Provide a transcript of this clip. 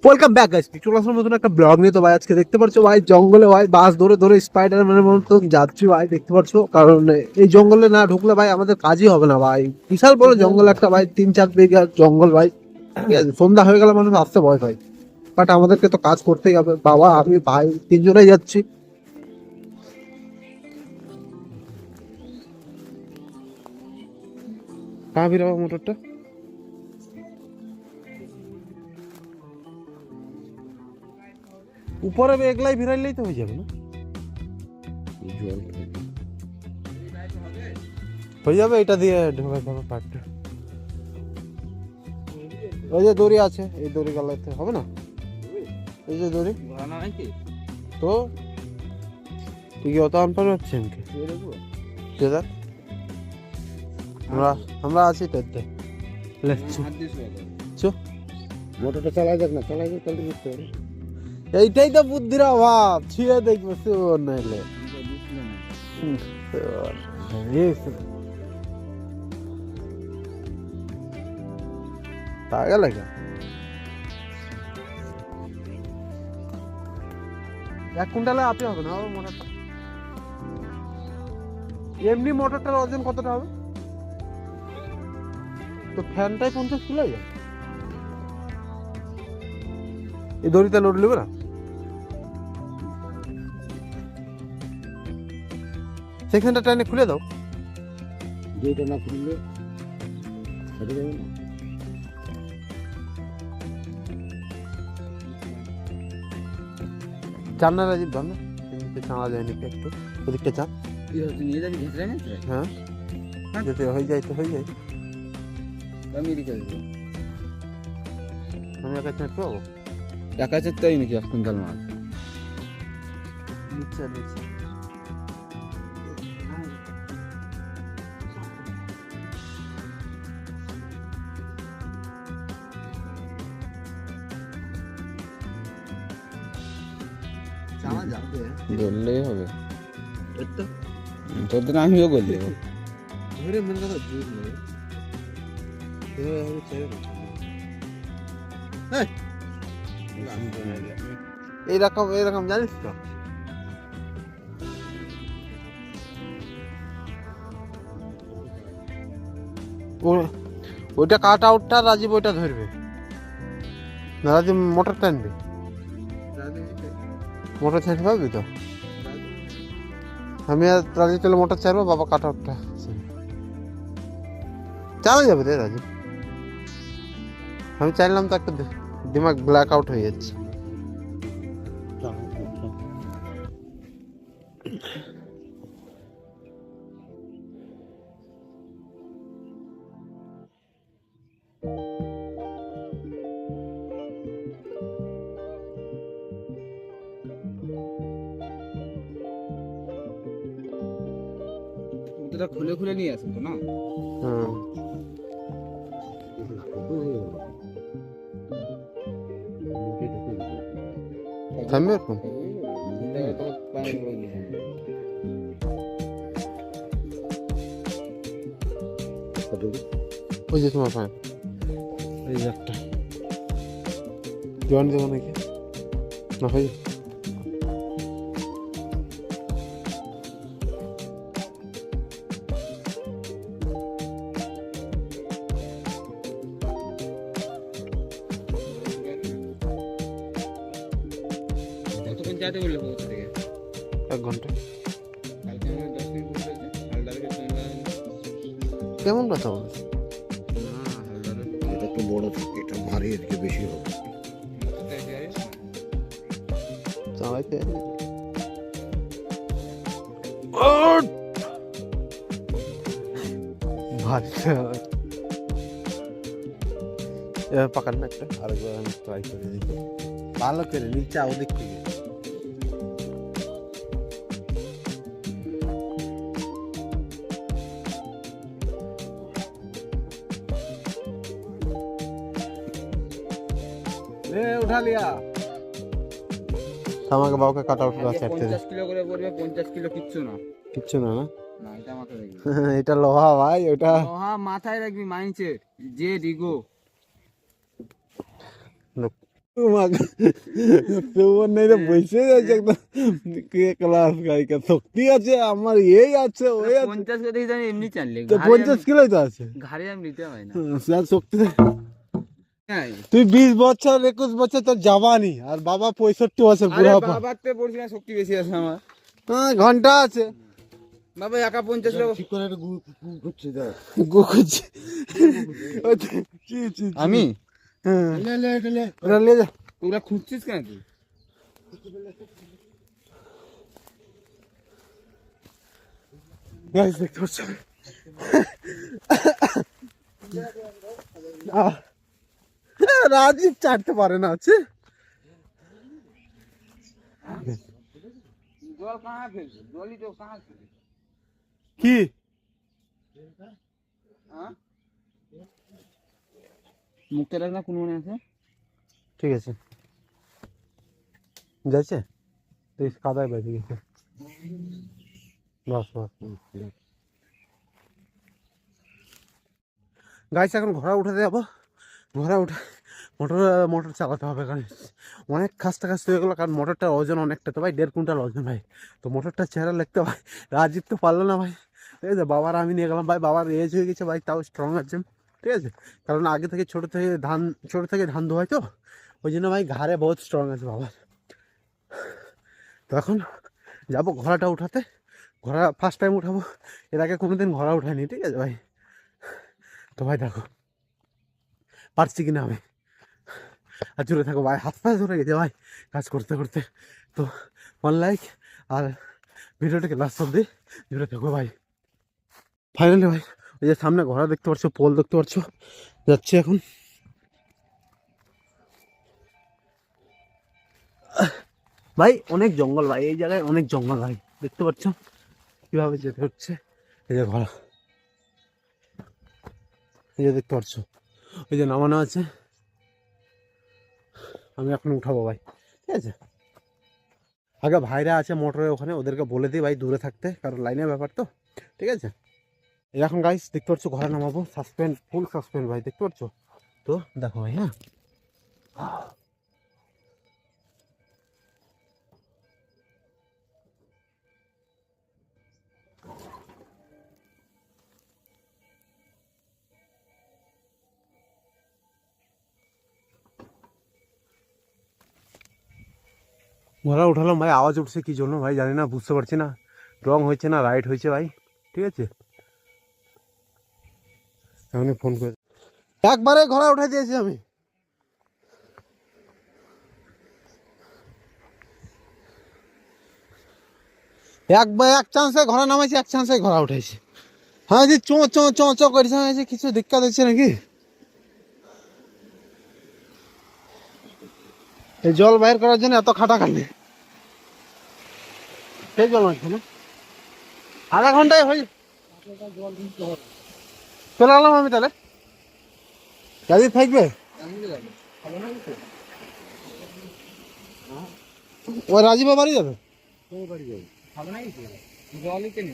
Welcome back guys, চলে আসলাম নতুন একটা ব্লগ নিয়ে। তো ভাই আজকে দেখতে পাচ্ছ ভাই জঙ্গলে ভাই বাস ধরে ধরে স্পাইডারম্যানের মতো যাচ্ছি ভাই, দেখতে পাচ্ছ। কারণ এই জঙ্গলে না ঢুকলে ভাই আমাদের কাজই হবে না ভাই। বিশাল বড় জঙ্গল একটা ভাই, 3-4 বিঘা জঙ্গল ভাই। ঠিক আছে, সন্ধ্যা হয়ে গেলে মানুষ আসতে ভয় পায়, বাট আমাদেরকে তো কাজ করতেই হবে। বাবা আমি ভাই তিনজনেই যাচ্ছি। কাহা ভিড়াবো মোটরটা, উপরে এগলাই ভিড়াইলেই তো হয়ে যাবে না? হয়ে যাবে, এটা দিয়ে ঢোকাই দেবো পাটটা। ওই যে দড়ি আছে, এই দড়ি গালাতে হবে না? এই যে দড়ি তো তুই কি অত আনপার হচ্ছে আমরা আমরা আছি তো এতে। মোটরটা চালাই দেখ না, চালাই দেখ তাহলে বুঝতে পারবি। এইটাই তো বুদ্ধির অভাব, ছুঁয়ে দেখবে তোর নাইলে তা গেল এক কুইন্টালে আপে হবে না মোটরটা। এমনি মোটরটার ওজন কতটা হবে? তো ফ্যানটাই 50 কিলো যায়। এই দড়িতে লোড নেবে না, সেখানটা টাইনে খুলে দাও। যেটা না খুললে সেটা যাবে না। চান না রাজীব, ধর না, এমনিতে চাঁদা যায়নি একটু ওদিকটা চান। নিয়ে যাবি ঘেঁচড়ে না? হ্যাঁ যেতে হয়ে যায় তো হয়ে যায়। আমি এদিকে আসবো। আমি একা চাঁদ পাবো, একা চারটাই নাকি 1 কুইন্টাল মাল? নিচে নিচে চাঁদা যাবে, বললেই হবে। একটু তোর দিন আমিও বললি ধরে মনে কথা জোর নেই। এইরকম এইরকম জানিস তো, ওইটা কাট আউটটা রাজীব ওইটা ধরবে না, রাজীব মোটর টানবে। মোটর ছাড়তে পারবি তো? আমি আর রাজীব তাহলে মোটর ছাড়বো, বাবা কাট আউটটা চালা যাবে রে রাজীব। আমি চাইলাম তো একটা দিমাগ ব্ল্যাক আউট হয়ে যাচ্ছে। ওটা খুলে খুলে নিয়ে আসো তো না? হুম থামবে এরকম। ওই যে তোমার ফাইন, এই যে একটা জয়েন দেবো নাকি না? হয় কতক্ষণ যাতে বললে কোথা থেকে? 1 ঘন্টা। কালকে আমরা 10 মিনিট বসে আছে হালদারকে শুনলাম। কেমন কথা বলছে? না হালদার এটা তো বড় থাকে, এটা ভারী, এদিকে বেশি হবে। চালাইতে এবার পাকান না একটা, আরেকবার আমি ট্রাই করে দিই ভালো করে নিচে ওদিক থেকে। উঠা লিয়া আমাকে বাবাকে কাট আউট করা ছাড়তে দে। 50 কিলো করে পড়বে। 50 কিলো কিচ্ছু না। কিচ্ছু না না, না এটা মাথায় রাখবি। এটা লোহা ভাই, ওটা ওহা মাথায় রাখবি, মাইন্ডসেট যে ডিগো। তোমার নাই রে বসে যাচ্ছে একদম কে ক্লাস গায়িকা শক্তি আছে আমার এই আছে ওই আছে 50 করে দেখি জানি এমনি চাললে তো 50 কিলোই তো আছে ঘাড়ে আমি নিতে হয় না স্যার শক্তি হ্যাঁ তুই 20 বছর 21 বছর তোর জাবানি আর বাবা 65 বছর আরে বুড়াপা বাবার তে পড়ছি না শক্তি বেশি আছে আমার হ্যাঁ ঘন্টা আছে বাবা একা 50 লোক ঠিক করে একটা ঘুরছে দেখ গুকুজি আমি হ্যাঁ লে লে এটা লে ওরা নিয়ে যা ওগুলা খুঁজছিস কেন তুই গাইস দেখতে পাচ্ছ রাজীব চাটতে পারে না আছে জল কাহা ফেলছিস জলই তো কাহা ফেলছিস কি হ্যাঁ মুখটা রাখ না কোন মনে আছে ঠিক আছে যাচ্ছে তুই কাদায় বেঁচে গেছে বাস বাস গাইস এখন ঘোড়া উঠাতে যাবো ঘোড়া উঠে মোটর চালাতে হবে কারণ অনেক খাস্তা খাস্তি হয়ে গেলো কারণ মোটরটার ওজন অনেকটা তো ভাই 1.5 কুইন্টাল ওজন ভাই তো মোটরটার চেহারা লিখতে ভাই রাজীব তো পারলো না ভাই ঠিক আছে বাবার আমি নিয়ে গেলাম ভাই বাবার এজ হয়ে গেছে ভাই তাও স্ট্রং আছে ঠিক আছে কারণ আগে থেকে ছোটো থেকে ধান ধোয়াই তো ওই জন্য ভাই ঘাড়ে বহুত স্ট্রং আছে বাবার তো এখন যাবো ঘোড়াটা উঠাতে ঘোড়া ফার্স্ট টাইম উঠাবো এর আগে কোনোদিন ঘোড়া উঠাইনি ঠিক আছে ভাই তো ভাই দেখো পারছি কিনা আমি আর জুড়ে থাকো ভাই হাত পা ধরে গেছে ভাই কাজ করতে করতে তো 1 লাইক আর ভিডিওটাকে লাস্ট অব্দি জুড়ে থাকো ভাই ফাইনালি ভাই ওই যে সামনে ঘোড়া দেখতে পাচ্ছ পোল দেখতে পাচ্ছ যাচ্ছে এখন ভাই অনেক জঙ্গল ভাই এই জায়গায় অনেক জঙ্গল ভাই দেখতে পাচ্ছ কিভাবে যেতে হচ্ছে এই যে ঘোড়া এই যে দেখতে পাচ্ছ ওই যে নামানো আছে আমি এখন উঠাবো ভাই ঠিক আছে আগে ভাইরা আছে মোটরের ওখানে ওদেরকে বলে দিই ভাই দূরে থাকতে কারণ লাইনের ব্যাপার তো ঠিক আছে এখন গাইস দেখতে পাচ্ছ ঘোড়া নামাবো সাসপেন্ড ফুল সাসপেন্ড ভাই দেখতে পাচ্ছ তো দেখো ভাই হ্যাঁ ঘোড়া উঠালাম ভাই আওয়াজ উঠছে কি জন্য ভাই জানি না বুঝতে পারছি না রং হয়েছে না রাইট হয়েছে ভাই ঠিক আছে আমি ফোন করে একবারে ঘোড়া উঠাই দিয়েছি আমি এক চান্সে ঘোড়া নামাইছি এক চান্সে ঘোড়া উঠাইছি হ্যাঁ যে চো চো চো চো করেছে কিছু দিক্কত হচ্ছে নাকি এই জল বাইর করার জন্য এত খাটাখাটি সেই জল মারছে না আধা ঘন্টায় হয়ে চলে গেলাম আমি তাহলে গাড়ি থাকবে ওই রাজীব বাড়ি যাবে জলই কেন